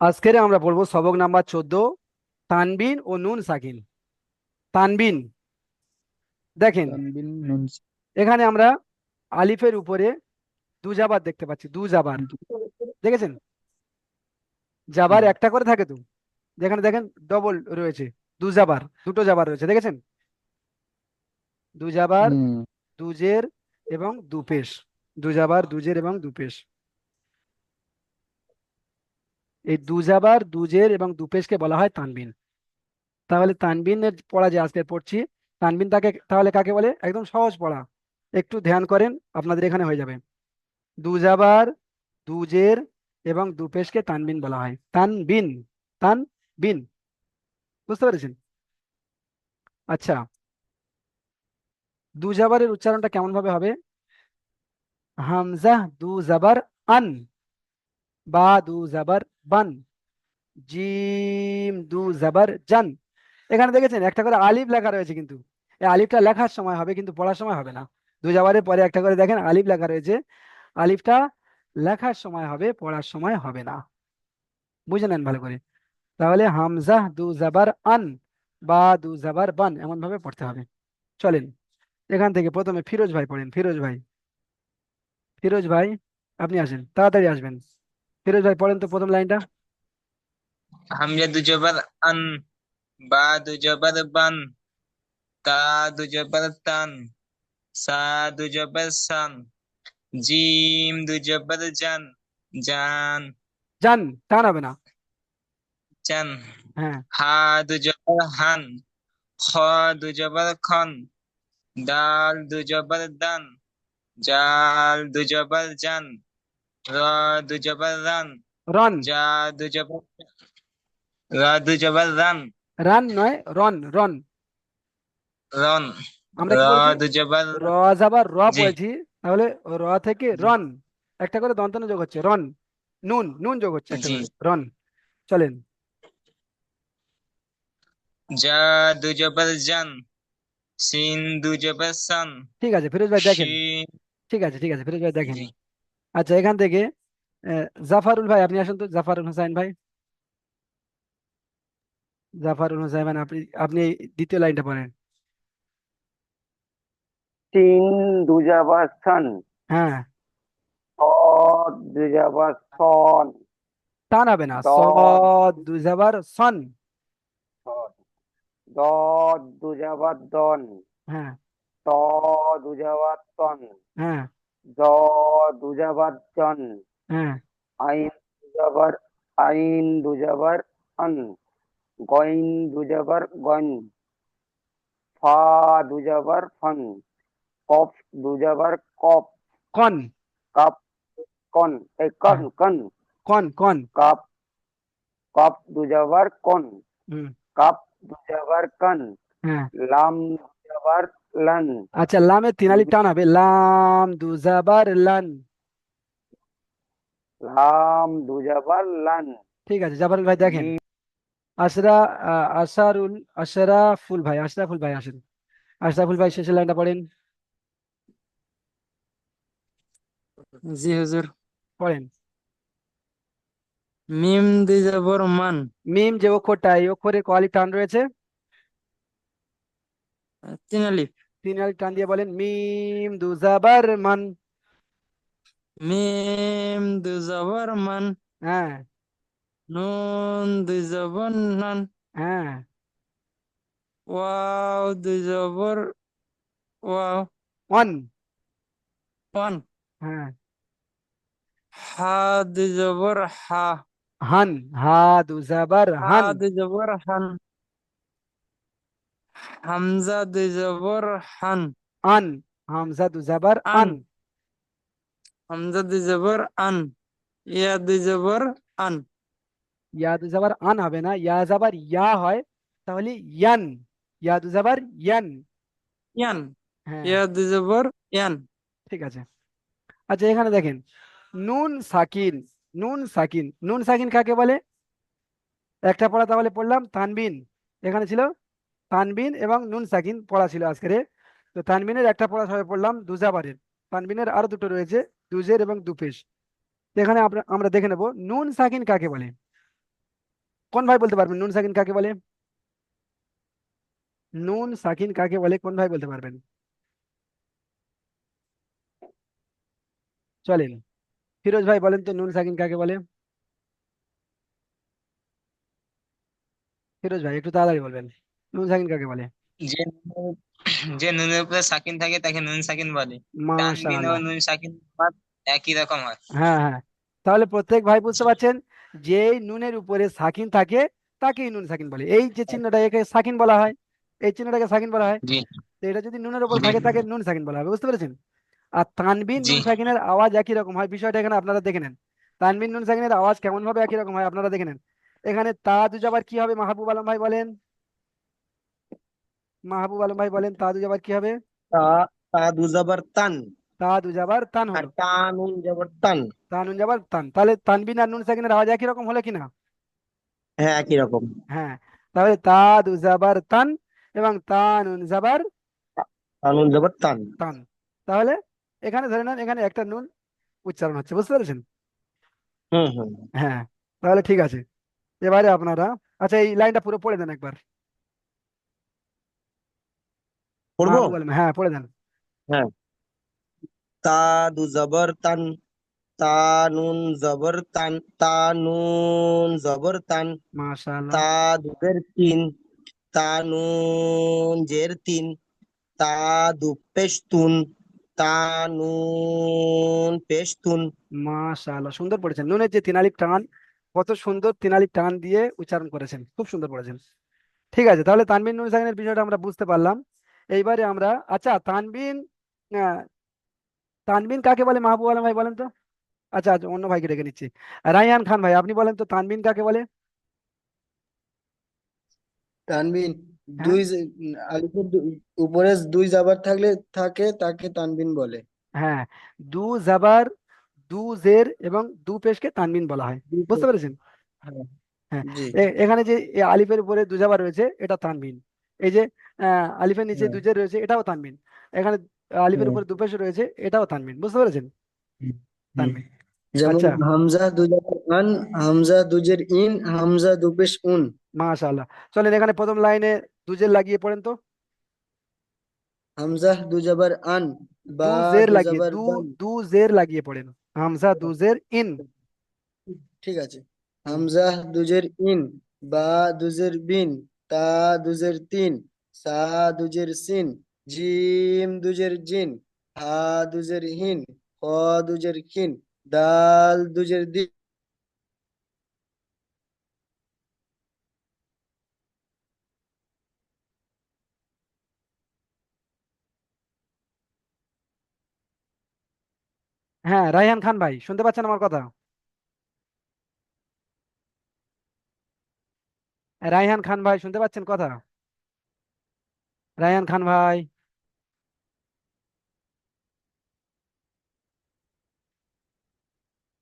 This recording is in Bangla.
আজকের আমরা পড়বো সবক নাম্বার 14, তানবিন ও নুন সাকিন। তানবিন, দেখেন তানবিন নুন এখানে আমরা আলিফের উপরে দু জাবার দেখতে পাচ্ছি, দু জাবার দেখেছেন? জাবার হুম একটা করে থাকে তো, যেখানে দেখেন ডবল রয়েছে, দু জাবার, দুটো জাবার রয়েছে, দেখেছেন? দু জাবার, হুম দুজের এবং দু পেশ। দু জাবার, দুজের এবং দু পেশ। এই দু জাবার, দুজের এবং দু পেশকে বলা হয় তানবিন। তাহলে তানবিনের পড়া যে আজকে পড়ছি, তানবিন তাকে তাহলে কাকে বলে? একদম সহজ পড়া, একটু ধ্যান করেন, আপনাদের এখানে হয়ে যাবে। দু জাবার, দুজের এবং দু পেশকে তানবিন বলা হয়। তানবিন, তানবিন, বুঝতে পেরেছেন? আচ্ছা, দু জাবারের উচ্চারণটা কেমন ভাবে হবে? হামজা দু জাবার আন, বা দু জাবার বান, জিম দু জাবার জান। এখানে দেখেছেন একটা করে আলিফ লেখা রয়েছে, কিন্তু এই আলিফটা লেখার সময় হবে, কিন্তু পড়ার সময় হবে না। দু জাবারের পরে একটা করে দেখেন আলিফ লেখা রয়েছে, আলিফটা লেখার সময় হবে, পড়ার সময় হবে না। বুঝে নেন ভালো করে। তাহলে হামজা দু জাবার আন বা দু জাবার বান এমন ভাবে পড়তে হবে। চলেন এখান থেকে প্রথমে ফিরোজ ভাই পড়েন। ফিরোজ ভাই, ফিরোজ ভাই আপনি আসেন, তাড়াতাড়ি আসবেন। ফিরোজ ভাই পড়েন তো প্রথম লাইনটা। হামজা দু জবর আন, বা দু জবর বান, তা দু জবর তান, সা দু জবর সান, জিম দু জবর জান, জান, জান, টান হবে না। জান। হ্যাঁ, হা দু জবর হান, খ দু জবর খন, দাল দু জবর দান, জাল দু জবর জান, র দু জবর রান, রন। জা দু জবর দু জবর রান, রান নয়, রন, রন। রন, আমরা র কি বলছি? দু জবর র যাবার র জি পড়েছি, তাহলে র থেকে জি রন, একটা করে দন্তান্ন যোগ হচ্ছে, রন। নুন, নুন যোগ হচ্ছে একটা জি। করে, রন। চলেন। জা দু জবর জান, সিন দু জবর সান, ঠিক আছে ফিরোজ ভাই দেখেন, শিন। ঠিক আছে ঠিক আছে ফিরোজ ভাই দেখেন। জি। আচ্ছা এখান থেকে জাফারুল ভাই আপনি আসুন তো, জাফারুল হোসাইন ভাই। জাফারুল হোসাইন ভাই, আপনি আপনি এই দ্বিতীয় লাইনটা পড়েন। তিন দুজাবার সান, হ্যাঁ, দুজাবার সন, টান হবে না, দদ সদ দুই যাবার সন। দদ দুজাবার দন, হ্যাঁ, ত দুজাবার তন, হ্যাঁ, জ দুজাবার জন, হ্যাঁ, আইন দুজাবার আইন দুজাবার আন, গইন দুজাবার গন, ফা দুজাবার ফন, কফ দুজাবার কপ, কন। কাপ কন, এই কন হ্যাঁ, কন, কন, কন। কাপ কপ দুজাবার কন, হুম, কাপ দুজাবার কান, হ্যাঁ। লাম দুজাবার লান, আচ্ছা লামে তিন আলিফ টান হবে, লাম দু যাবার লান। লাম দুজাবার লান, ঠিক আছে জাফরুল ভাই দেখেন। মিম আশরা আশারুল আশরাফুল ভাই, আশরাফুল ভাই আসেন। আশরাফুল ভাই শেষের লাইনটা পড়েন। জি হুজুর। পড়েন। মিম দুই জবর মান, মিম যে অক্ষরটা, এই অক্ষরে ক আলিফ টান রয়েছে? তিন আলিফ। তিন আলিফ টান দিয়ে বলেন, মিম দু যাবার মান। মিম দুই জবর মান, হ্যাঁ, নুন দুই জবর নান, হ্যাঁ, ওয়াও দুই জবর ওয়াও, ওয়ান। ওয়ান। হ্যাঁ, হা দুই জবর হা, হান, হা দু যাবার হা হান। দুই জবর হান, হামজা দুই জবর হান, আন, হামজা দু যাবার আন। আন। হামজা দুই জবর আন, ইয়া দুই জবর আন, ইয়া দু যাবার আন হবে না, ইয়া যাবার ইয়া হয়, তাহলে ইয়ান। ইয়া দু যাবার ইয়ান। ইয়ান। হ্যাঁ, ইয়া দুই জবর ইয়ান। ঠিক আছে। আচ্ছা এখানে দেখেন, নুন সাকিন, নুন সাকিন, নুন সাকিন কাকে বলে? একটা পড়া তাহলে পড়লাম তানবিন, এখানে ছিল তানবিন এবং নুন সাকিন পড়া ছিল আজকের। তো তানবিনের একটা পড়া সবাই পড়লাম দুজাবারের, তানবিনের আরো দুটো রয়েছে, দুজের এবং দুপেশ। তো এখানে আমরা দেখে নেব নুন সাকিন কাকে বলে। কোন ভাই বলতে পারবেন নুন সাকিন কাকে বলে? নুন সাকিন কাকে বলে, কোন ভাই বলতে পারবেন? চলেন, ফিরোজ ভাই বলেন তো নুন সাকিন কাকে বলে। ফিরোজ ভাই একটু তাড়াতাড়ি বলবেন, নুন সাকিন কাকে বলে? যে নুনের যে নুনের উপরে সাকিন থাকে তাকে নুন সাকিন বলে। তানবিন ও মাশাআল্লাহ। নুন সাকিন বাদ একই রকম হয়। হ্যাঁ হ্যাঁ, তাহলে প্রত্যেক ভাই বুঝতে পারছেন, যেই নুনের উপরে সাকিন থাকে তাকেই নুন সাকিন বলে। এই যে চিহ্নটা, একে সাকিন বলা হয়, এই চিহ্নটাকে সাকিন বলা হয়। জি তো এটা যদি নুনের উপর জি থাকে তাকে নুন সাকিন বলা হবে, বুঝতে পেরেছেন? আর তানবিন জি নুন সাকিনের আওয়াজ একই রকম হয়, বিষয়টা এখানে আপনারা দেখে নেন। তানবিন নুন সাকিনের আওয়াজ কেমন ভাবে একই রকম হয় আপনারা দেখে নেন। এখানে তা দুজাবার কি হবে, মাহবুব আলম ভাই বলেন। মাহবুব আলম ভাই বলেন, তা দুজাবার কি হবে? তা তা দু জবর তান, তা দুজাবার তান আর হলো। তা নুন জবর তান। তা নুন জাবার তান, তাহলে তানবিন আর নুন সাকিনের আওয়াজ একই রকম হলো কিনা? হ্যাঁ একই রকম। হ্যাঁ, তাহলে তা দুজাবার তান এবং তা নুন জাবার তা নুন জবর তান। তান। তাহলে এখানে ধরে নেন এখানে একটা নুন উচ্চারণ হচ্ছে, বুঝতে পেরেছেন? হুম হুম। হ্যাঁ, তাহলে ঠিক আছে। এবারে আপনারা, আচ্ছা এই লাইনটা পুরো পড়ে দেন একবার। পড়বো? মাহবুব আলম, হ্যাঁ পড়ে দেন। হ্যাঁ। তা দু জবর তান, তা নুন জবর তান, তা নুন জবর তান। মাশাআল্লাহ। তা দুধের তিন, তা নুন জের তিন। তা দু পেশতুন, তা নুন পেশতুন। মাশাআল্লাহ, সুন্দর পড়েছেন। নুনের যে তিন আলিফ টান, কত সুন্দর তিন আলিফ টান দিয়ে উচ্চারণ করেছেন, খুব সুন্দর পড়েছেন। ঠিক আছে, তাহলে তানবিন নুন সাকিনের বিষয়টা আমরা বুঝতে পারলাম। এইবারে আমরা, আচ্ছা তানবিন, আহ, তানবিন কাকে বলে মাহবুব আলম ভাই বলেন তো। আচ্ছা আচ্ছা, অন্য ভাইকে ডেকে নিচ্ছি। রাইহান খান ভাই আপনি বলেন তো তানবিন কাকে বলে? তানবিন হ্যাঁ আলিফের উপরে দুই জাবার থাকলে থাকে তাকে তানবিন বলে। হ্যাঁ, দু জাবার, দু জের এবং দু পেশকে তানবিন বলা হয়, বুঝতে পেরেছেন? হ্যাঁ। হ্যাঁ, জি। এখানে যে আলিফের উপরে দু জাবার রয়েছে এটা তানবিন। এই যে আলিফের নিচে হ্যাঁ। দু জের রয়েছে এটাও তানবিন। এখানে আলিফের হ্যাঁ। উপরে দু পেশ রয়েছে এটাও তানবিন, বুঝতে পেরেছেন? হুম। তানবিন। যেমন আচ্ছা, হামজা দুজার আন, হামজা দুজের ইন, হামজা দুপেশ উন। মাশাআল্লাহ। চলেন এখানে প্রথম লাইনে দুজের লাগিয়ে পড়েন তো। হামজা দুজাবার আন, দু বা জের লাগিয়ে, দুজাবার দু বান। দু জের লাগিয়ে পড়েন। হামজা দু জের ইন। ঠিক আছে। হুম। হামজা দুজের ইন, বা দুজের বিন, তা দুজের তিন, সা দুজের সিন, জিম দুজের জিন, হা দুজের হিন, খ দুজের খিন, দাল দুজের দিন। হ্যাঁ রায়হান খান ভাই শুনতে পাচ্ছেন আমার কথা? রায়হান খান ভাই শুনতে পাচ্ছেন কথা? রায়হান খান ভাই।